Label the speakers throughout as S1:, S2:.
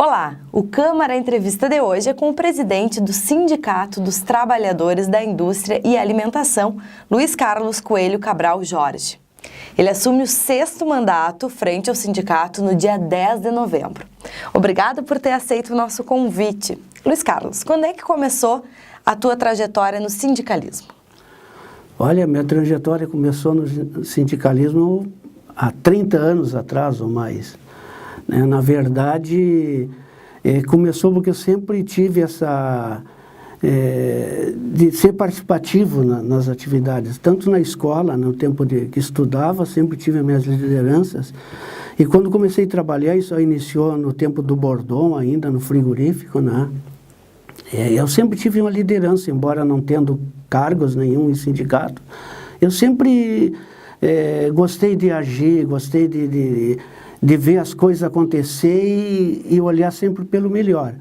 S1: Olá, o Câmara Entrevista de hoje é com o presidente do Sindicato dos Trabalhadores da Indústria e Alimentação, Luiz Carlos Coelho Cabral Jorge. Ele assume o 6º mandato frente ao sindicato no dia 10 de novembro. Obrigado por ter aceito o nosso convite. Luiz Carlos, quando é que começou a tua trajetória no sindicalismo?
S2: Olha, minha trajetória começou no sindicalismo há 30 anos atrás ou mais. Na verdade, começou porque eu sempre tive essa... de ser participativo nas atividades, tanto na escola, no tempo que estudava, sempre tive as minhas lideranças. E quando comecei a trabalhar, isso iniciou no tempo do Bordon, ainda no frigorífico, né? Eu sempre tive uma liderança, embora não tendo cargos nenhum em sindicato. Eu sempre gostei de agir, gostei de ver as coisas acontecer e olhar sempre pelo melhor.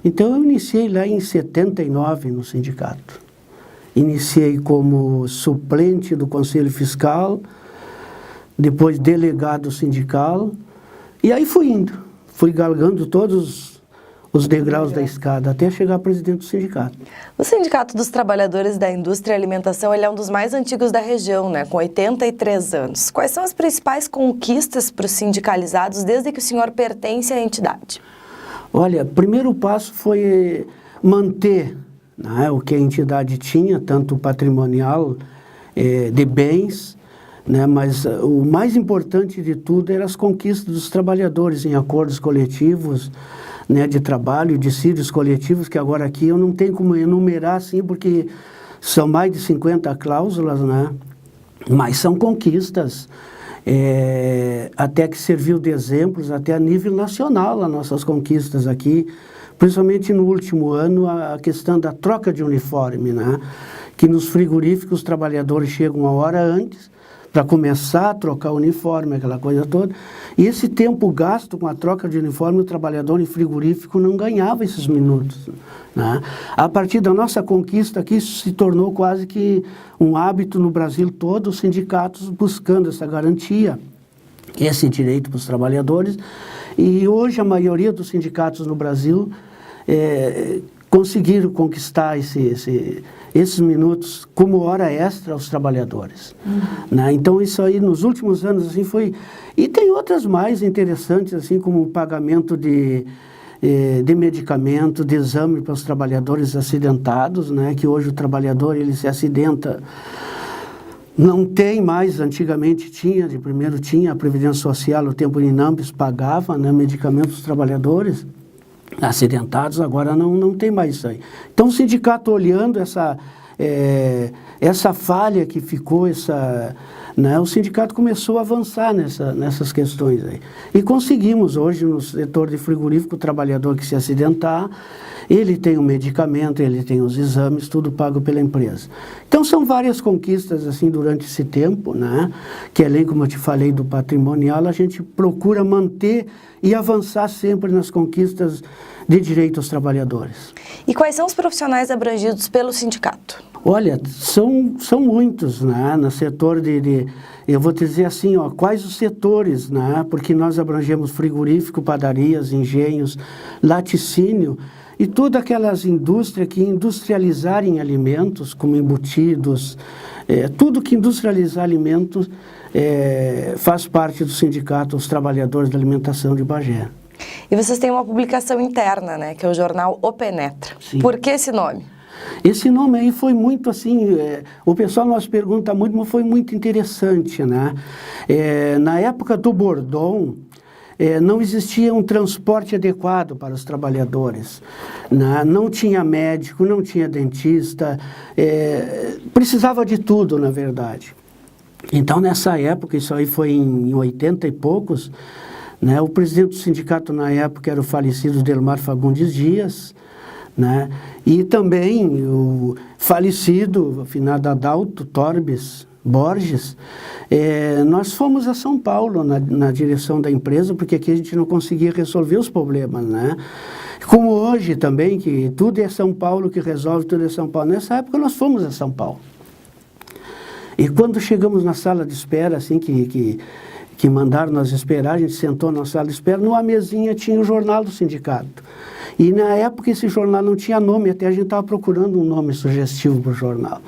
S2: Então eu iniciei lá em 79 no sindicato. Iniciei como suplente do Conselho Fiscal, depois delegado sindical, e aí fui indo. Fui galgando todos os degraus da escada até chegar a presidente do sindicato.
S1: O Sindicato dos Trabalhadores da Indústria e Alimentação ele é um dos mais antigos da região, né, com 83 anos. Quais são as principais conquistas para os sindicalizados desde que o senhor pertence à entidade?
S2: Olha, o primeiro passo foi manter, né, o que a entidade tinha, tanto patrimonial, de bens, né, mas o mais importante de tudo eram as conquistas dos trabalhadores em acordos coletivos, né, de trabalho, dissídios coletivos, que agora aqui eu não tenho como enumerar assim, porque são mais de 50 cláusulas, né, mas são conquistas. Até que serviu de exemplos até a nível nacional as nossas conquistas aqui, principalmente no último ano a questão da troca de uniforme, né? Que nos frigoríficos os trabalhadores chegam uma hora antes para começar a trocar o uniforme, aquela coisa toda, e esse tempo gasto com a troca de uniforme, o trabalhador em frigorífico não ganhava esses minutos, né? A partir da nossa conquista aqui, isso se tornou quase que um hábito no Brasil todo, os sindicatos buscando essa garantia, esse direito para os trabalhadores, e hoje a maioria dos sindicatos no Brasil conseguiram conquistar esses minutos como hora extra aos trabalhadores. Né? Então isso aí nos últimos anos assim foi... E tem outras mais interessantes, assim como o pagamento de medicamento, de exame para os trabalhadores acidentados, né? Que hoje o trabalhador ele se acidenta, não tem mais, antigamente tinha, de primeiro tinha a Previdência Social, o tempo Inambis pagava, né, medicamentos para os trabalhadores acidentados, agora não tem mais isso aí. Então o sindicato olhando essa falha que ficou, né, o sindicato começou a avançar nessas questões aí. E conseguimos hoje no setor de frigorífico, o trabalhador que se acidentar, ele tem o medicamento, ele tem os exames, tudo pago pela empresa. Então são várias conquistas assim durante esse tempo, né, que além, como eu te falei, do patrimonial, a gente procura manter e avançar sempre nas conquistas de direito aos trabalhadores.
S1: E quais são os profissionais abrangidos pelo sindicato?
S2: Olha, são muitos, né, no setor eu vou te dizer assim, ó, quais os setores, né, porque nós abrangemos frigorífico, padarias, engenhos, laticínio, e todas aquelas indústrias que industrializarem alimentos, como embutidos, tudo que industrializar alimentos faz parte do sindicato, os trabalhadores da alimentação de Bagé.
S1: E vocês têm uma publicação interna, né, que é o jornal O Penetra. Sim. Por que esse nome?
S2: Esse nome aí foi muito assim, o pessoal nos pergunta muito, mas foi muito interessante, né? Na época do Bordon, não existia um transporte adequado para os trabalhadores, né? Não tinha médico, não tinha dentista, precisava de tudo, na verdade. Então, nessa época, isso aí foi em 80 e poucos, né? O presidente do sindicato na época era o falecido Delmar Fagundes Dias, né? E também o falecido, afinado Adalto Torbes Borges. Nós fomos a São Paulo na direção da empresa, porque aqui a gente não conseguia resolver os problemas, né? Como hoje também, que tudo é São Paulo que resolve, tudo é São Paulo. Nessa época nós fomos a São Paulo. E quando chegamos na sala de espera, assim, que que mandaram nós esperar, a gente sentou na sala de espera, numa mesinha tinha o jornal do sindicato. E na época esse jornal não tinha nome, até a gente estava procurando um nome sugestivo para o jornal.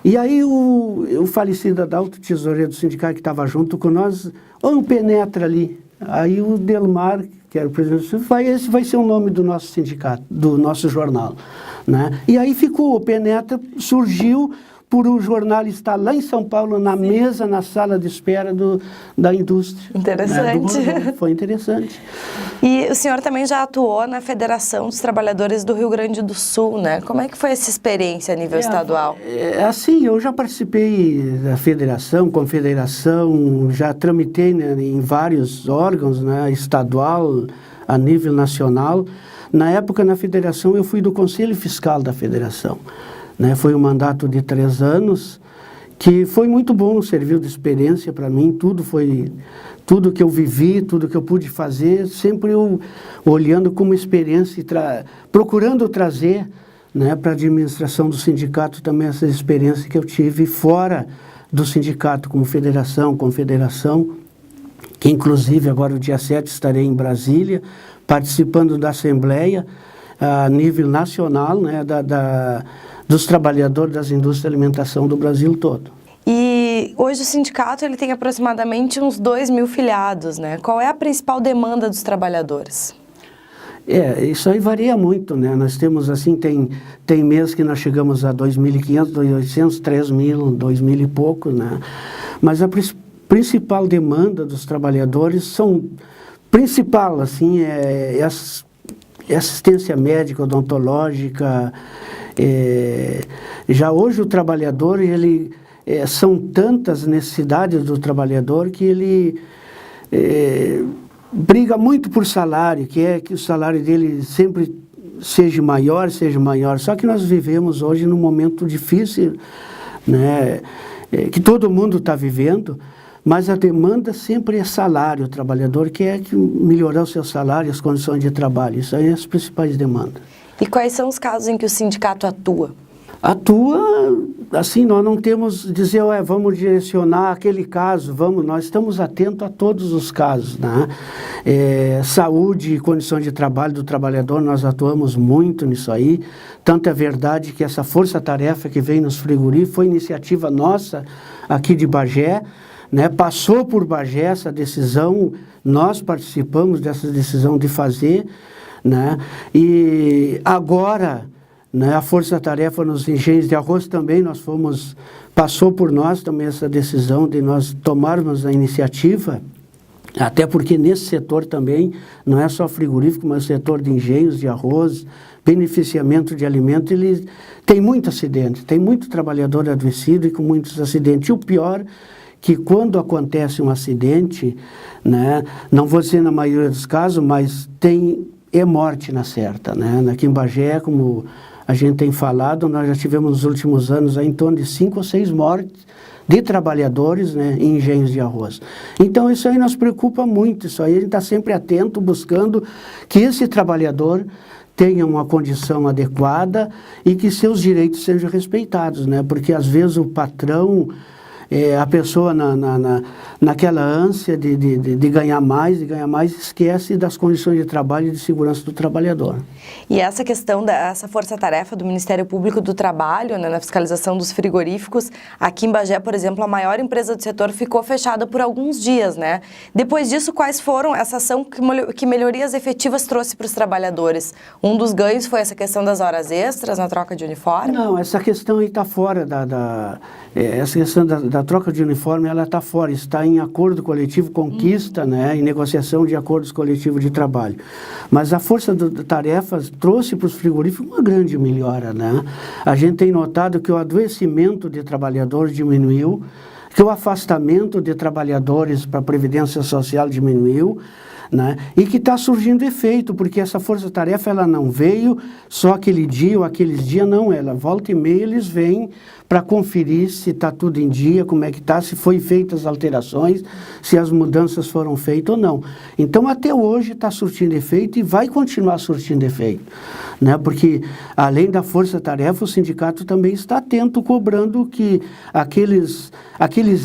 S2: E aí o falecido Adalto, tesoureiro do sindicato que estava junto com nós, penetra ali. Aí o Delmar, que era o presidente, esse vai ser o nome do nosso sindicato, do nosso jornal. Né? E aí ficou, o penetra surgiu por o jornal estar lá em São Paulo, na mesa, na sala de espera da indústria.
S1: Interessante.
S2: Né? Foi interessante.
S1: E o senhor também já atuou na Federação dos Trabalhadores do Rio Grande do Sul, né? Como é que foi essa experiência a nível estadual?
S2: Assim, eu já participei da federação, confederação, já tramitei, né, em vários órgãos, né, estadual, a nível nacional. Na época, na federação, eu fui do Conselho Fiscal da federação. Né, foi um mandato de 3 anos, que foi muito bom, serviu de experiência para mim, tudo que eu vivi, tudo que eu pude fazer, sempre eu olhando como experiência e procurando trazer, né, para a administração do sindicato também essa experiência que eu tive fora do sindicato, como federação, confederação, que inclusive agora o dia 7 estarei em Brasília, participando da Assembleia a nível nacional, né, dos trabalhadores das indústrias de alimentação do Brasil todo.
S1: E hoje o sindicato ele tem aproximadamente uns 2.000 filiados, né? Qual é a principal demanda dos trabalhadores?
S2: Isso aí varia muito, né? Nós temos assim, tem meses que nós chegamos a 2.500, 2.800, 3.000, 2.000 e pouco, né? Mas a principal demanda dos trabalhadores principal, assim, é assistência médica, odontológica. Já hoje o trabalhador, são tantas necessidades do trabalhador que ele briga muito por salário, que o salário dele sempre seja maior. Só que nós vivemos hoje num momento difícil, né, que todo mundo está vivendo, mas a demanda sempre é salário. O trabalhador quer melhorar o seu salário, as condições de trabalho. Isso aí é as principais demandas.
S1: E quais são os casos em que o sindicato atua?
S2: Atua, assim, nós não temos dizer, vamos direcionar aquele caso, nós estamos atentos a todos os casos, né? Saúde e condições de trabalho do trabalhador, nós atuamos muito nisso aí, tanto é verdade que essa força-tarefa que vem nos frigoríficos foi iniciativa nossa aqui de Bagé, né? Passou por Bagé essa decisão, nós participamos dessa decisão de fazer, né? E agora, né, a força-tarefa nos engenhos de arroz também, passou por nós também essa decisão de nós tomarmos a iniciativa, até porque nesse setor também, não é só frigorífico, mas o setor de engenhos de arroz, beneficiamento de alimento, ele tem muito acidente, tem muito trabalhador adoecido e com muitos acidentes. E o pior que quando acontece um acidente, né, não vou dizer na maioria dos casos, mas é morte na certa, né? Aqui em Bagé, como a gente tem falado, nós já tivemos nos últimos anos em torno de 5 ou 6 mortes de trabalhadores, né, em engenhos de arroz. Então isso aí nos preocupa muito, isso aí a gente está sempre atento, buscando que esse trabalhador tenha uma condição adequada e que seus direitos sejam respeitados, né? Porque às vezes o patrão, a pessoa naquela ânsia de ganhar mais, esquece das condições de trabalho e de segurança do trabalhador.
S1: E essa questão dessa força-tarefa do Ministério Público do Trabalho, né, na fiscalização dos frigoríficos, aqui em Bagé, por exemplo, a maior empresa do setor ficou fechada por alguns dias, né? Depois disso, quais foram essa ação, que melhorias efetivas trouxe para os trabalhadores? Um dos ganhos foi essa questão das horas extras na troca de uniforme?
S2: Não, essa questão aí está fora essa questão da troca de uniforme, ela está fora, está em acordo coletivo, conquista, né, em negociação de acordos coletivos de trabalho. Mas a força-tarefa trouxe para os frigoríficos uma grande melhora, né? A gente tem notado que o adoecimento de trabalhadores diminuiu, que o afastamento de trabalhadores para a Previdência Social diminuiu, né? E que está surgindo efeito, porque essa força-tarefa ela não veio só aquele dia ou aqueles dias, não, ela volta e meia eles vêm para conferir se está tudo em dia, como é que está, se foi feitas as alterações, se as mudanças foram feitas ou não. Então até hoje está surtindo efeito e vai continuar surtindo efeito, né? Porque além da força-tarefa, o sindicato também está atento, cobrando que aqueles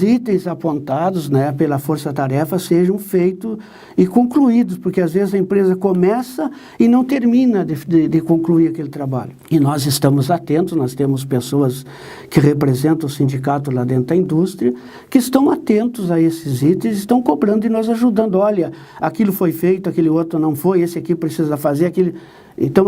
S2: itens apontados, né, pela força-tarefa sejam feitos e concluídos, porque às vezes a empresa começa e não termina de concluir aquele trabalho. E nós estamos atentos, nós temos pessoas que representam o sindicato lá dentro da indústria, que estão atentos a esses itens, estão cobrando e nós ajudando. Olha, aquilo foi feito, aquele outro não foi, esse aqui precisa fazer, aquele... Então,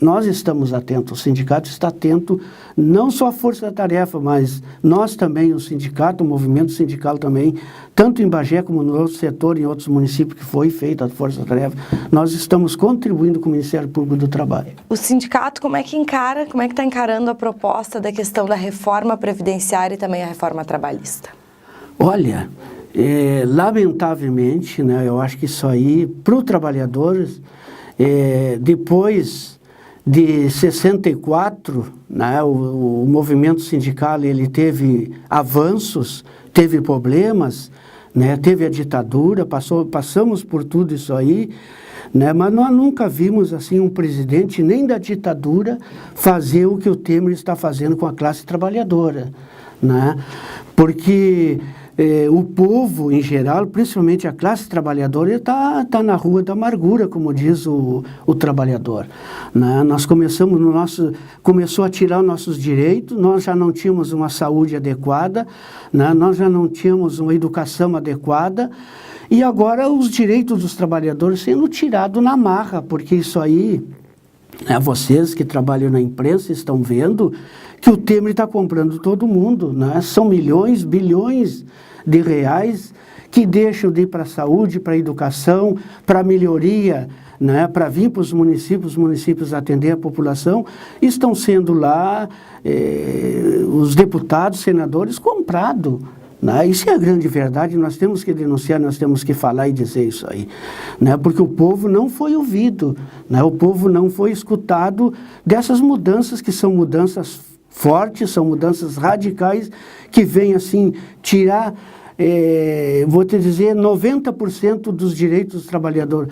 S2: nós estamos atentos, o sindicato está atento, não só a força-tarefa, mas nós também, o sindicato, o movimento sindical também, tanto em Bagé como no outro setor, em outros municípios que foi feita a força-tarefa, nós estamos contribuindo com o Ministério Público do Trabalho.
S1: O sindicato, como é que está encarando a proposta da questão da reforma previdenciária e também a reforma trabalhista?
S2: Olha, lamentavelmente, né, eu acho que isso aí, para os trabalhadores... depois de 64, né, o movimento sindical ele teve avanços, teve problemas, né, teve a ditadura, passamos por tudo isso aí, né, mas nós nunca vimos assim um presidente nem da ditadura fazer o que o Temer está fazendo com a classe trabalhadora, né, porque... o povo, em geral, principalmente a classe trabalhadora, está na rua da amargura, como diz o trabalhador, né? Nós começou a tirar os nossos direitos, nós já não tínhamos uma saúde adequada, né? Nós já não tínhamos uma educação adequada, e agora os direitos dos trabalhadores sendo tirados na marra, porque isso aí, né, vocês que trabalham na imprensa estão vendo que o Temer está comprando todo mundo, né? São milhões, bilhões de reais que deixam de ir para a saúde, para a educação, para a melhoria, né? Para vir para os municípios atender a população, estão sendo lá os deputados, senadores comprados. Né? Isso é a grande verdade, nós temos que denunciar, nós temos que falar e dizer isso aí, né? Porque o povo não foi ouvido, né? O povo não foi escutado dessas mudanças que são mudanças fortes, são mudanças radicais que vêm assim tirar, vou te dizer, 90% dos direitos dos trabalhadores.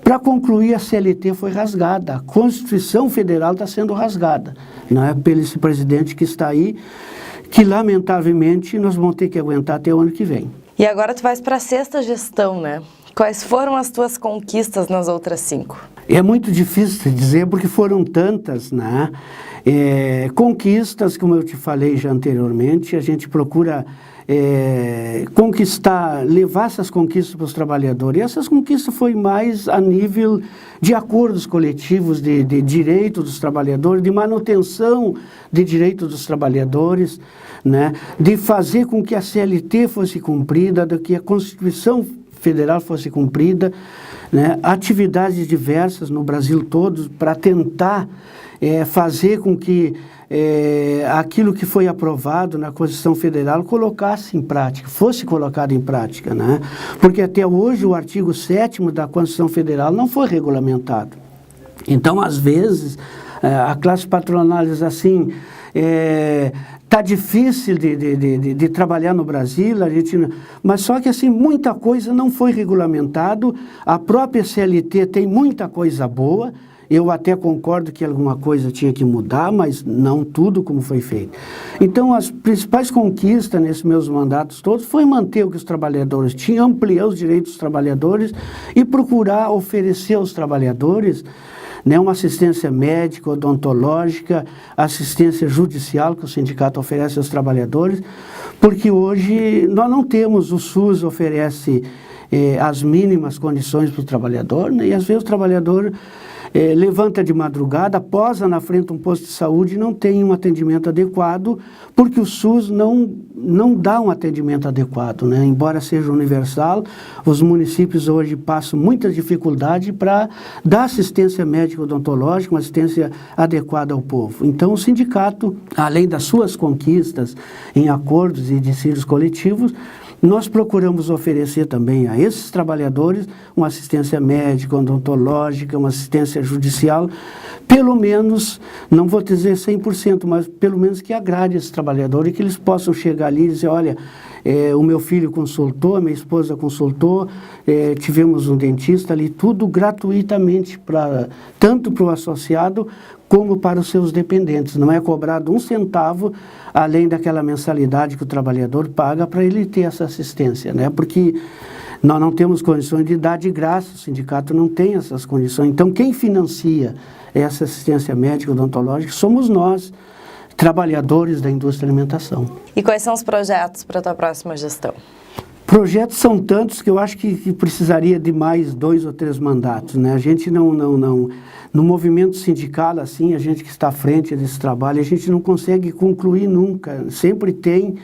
S2: Para concluir, a CLT foi rasgada, a Constituição Federal está sendo rasgada, né? Pelo esse presidente que está aí, que lamentavelmente nós vamos ter que aguentar até o ano que vem.
S1: E agora tu vais para a sexta gestão, né? Quais foram as tuas conquistas nas outras 5?
S2: É muito difícil dizer porque foram tantas, né? Conquistas, como eu te falei já anteriormente, a gente procura conquistar, levar essas conquistas para os trabalhadores. E essas conquistas foi mais a nível de acordos coletivos, de direitos dos trabalhadores, de manutenção de direitos dos trabalhadores, né? De fazer com que a CLT fosse cumprida, de que a Constituição Federal fosse cumprida, né? Atividades diversas no Brasil todo para tentar fazer com que aquilo que foi aprovado na Constituição Federal colocasse em prática, fosse colocado em prática, né? Porque até hoje o artigo 7º da Constituição Federal não foi regulamentado. Então, às vezes, a classe patronal diz assim, está difícil de trabalhar no Brasil, mas só que assim, muita coisa não foi regulamentado, a própria CLT tem muita coisa boa, eu até concordo que alguma coisa tinha que mudar, mas não tudo como foi feito. Então, as principais conquistas nesses meus mandatos todos foi manter o que os trabalhadores tinham, ampliar os direitos dos trabalhadores e procurar oferecer aos trabalhadores, né, uma assistência médica, odontológica, assistência judicial que o sindicato oferece aos trabalhadores, porque hoje nós não temos, o SUS oferece as mínimas condições para o trabalhador, né, e às vezes o trabalhador levanta de madrugada, posa na frente de um posto de saúde e não tem um atendimento adequado, porque o SUS não dá um atendimento adequado, né? Embora seja universal, os municípios hoje passam muita dificuldade para dar assistência médica odontológica, uma assistência adequada ao povo. Então, o sindicato, além das suas conquistas em acordos e dissídios coletivos, nós procuramos oferecer também a esses trabalhadores uma assistência médica, odontológica, uma assistência judicial, pelo menos, não vou dizer 100%, mas pelo menos que agrade esses trabalhadores e que eles possam chegar ali e dizer, olha, o meu filho consultou, a minha esposa consultou, tivemos um dentista ali, tudo gratuitamente, tanto para o associado como para os seus dependentes. Não é cobrado um centavo além daquela mensalidade que o trabalhador paga para ele ter essa assistência, né? Porque nós não temos condições de dar de graça, o sindicato não tem essas condições. Então, quem financia essa assistência médica odontológica somos nós, trabalhadores da indústria da alimentação.
S1: E quais são os projetos para a tua próxima gestão?
S2: Projetos são tantos que eu acho que precisaria de mais 2 ou 3 mandatos, né? A gente não, no movimento sindical, assim, a gente que está à frente desse trabalho, a gente não consegue concluir nunca, sempre tem,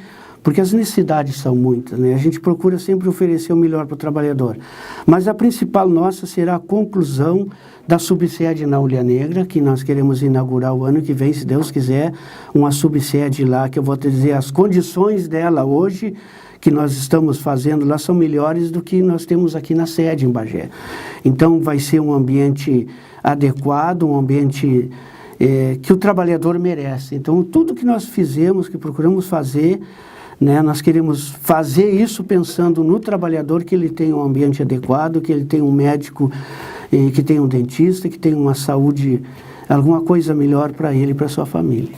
S2: porque as necessidades são muitas, né? A gente procura sempre oferecer o melhor para o trabalhador. Mas a principal nossa será a conclusão da subsede na Ulha Negra, que nós queremos inaugurar o ano que vem, se Deus quiser, uma subsede lá, que eu vou te dizer, as condições dela hoje, que nós estamos fazendo lá, são melhores do que nós temos aqui na sede em Bagé. Então, vai ser um ambiente adequado, um ambiente que o trabalhador merece. Então, tudo que nós fizemos, que procuramos fazer, né, nós queremos fazer isso pensando no trabalhador, que ele tenha um ambiente adequado, que ele tenha um médico, que tenha um dentista, que tenha uma saúde, alguma coisa melhor para ele e para sua família.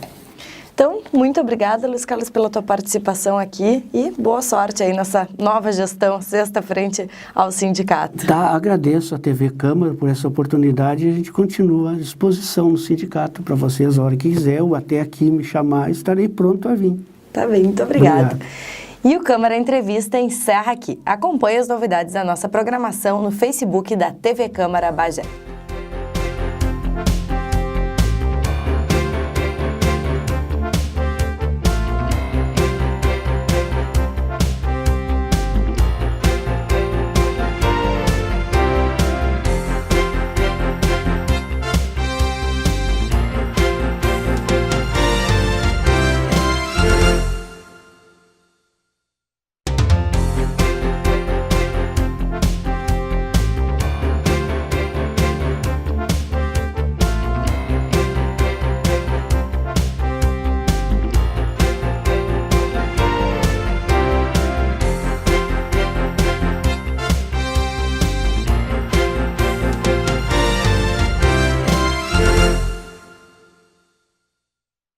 S1: Então, muito obrigada, Luiz Carlos, pela tua participação aqui e boa sorte aí nessa nova gestão, sexta frente ao sindicato.
S2: Tá, agradeço a TV Câmara por essa oportunidade e a gente continua à disposição no sindicato para vocês, a hora que quiser, ou até aqui me chamar, estarei pronto a vir.
S1: Tá bem, muito obrigada.
S2: Obrigado.
S1: E o Câmara Entrevista encerra aqui. Acompanhe as novidades da nossa programação no Facebook da TV Câmara Bagé.